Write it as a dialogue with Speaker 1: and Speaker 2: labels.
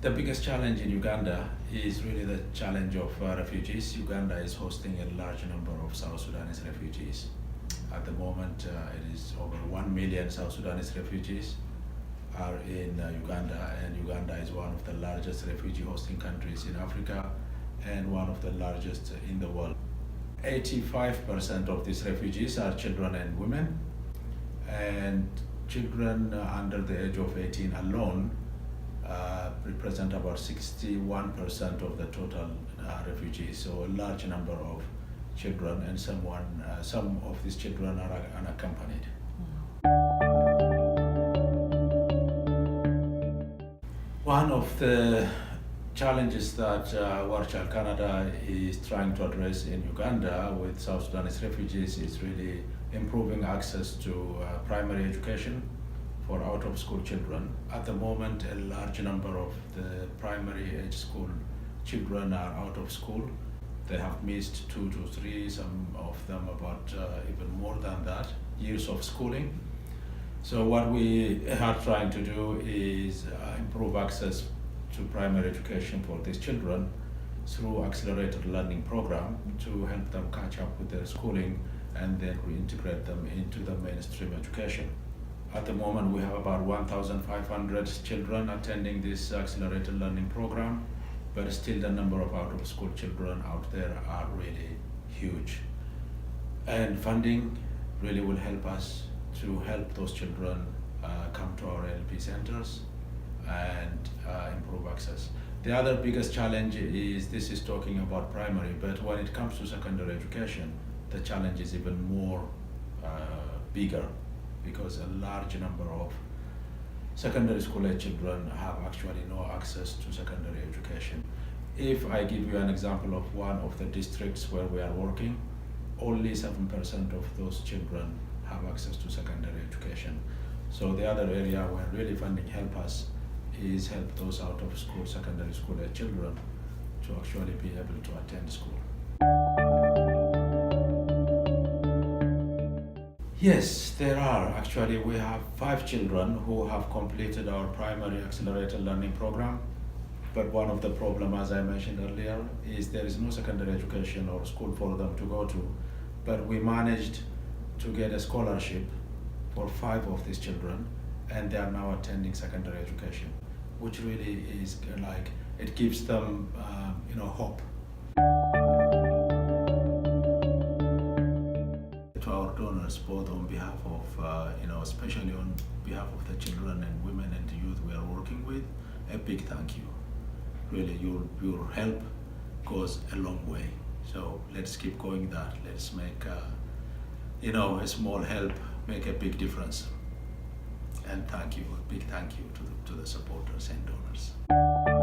Speaker 1: The biggest challenge in Uganda is really the challenge of refugees. Uganda is hosting a large number of South Sudanese refugees. At the moment, it is over 1 million South Sudanese refugees are in Uganda, and Uganda is one of the largest refugee hosting countries in Africa and one of the largest in the world. 85% of these refugees are children and women, and children under the age of 18 alone represent about 61% of the total refugees, so a large number of children, and some of these children are unaccompanied. One of the challenges that World Child Canada is trying to address in Uganda with South Sudanese refugees is really improving access to primary education for out-of-school children. At the moment, a large number of the primary age school children are out of school. They have missed 2 to 3, some of them about even more than that, years of schooling. So what we are trying to do is improve access to primary education for these children through accelerated learning program to help them catch up with their schooling and then reintegrate them into the mainstream education. At the moment, we have about 1,500 children attending this accelerated learning program, but still the number of out-of-school children out there are really huge. And funding really will help us to help those children come to our LP centers and improve access. The other biggest challenge is, this is talking about primary, but when it comes to secondary education, the challenge is even more bigger, because a large number of secondary school age children have actually no access to secondary education. If I give you an example of one of the districts where we are working, only 7% of those children have access to secondary education. So the other area where really funding help us is help those out of school secondary school age children to actually be able to attend school. Yes, there are. Actually, we have 5 children who have completed our primary accelerated learning program. But one of the problems, as I mentioned earlier, is there is no secondary education or school for them to go to. But we managed to get a scholarship for 5 of these children, and they are now attending secondary education, which really is like, it gives them hope. To our donors, both on behalf of, especially on behalf of the children and women and the youth we are working with, a big thank you. Really, your help goes a long way. So let's keep going that. Let's make, a small help make a big difference. And thank you, a big thank you to the supporters and donors.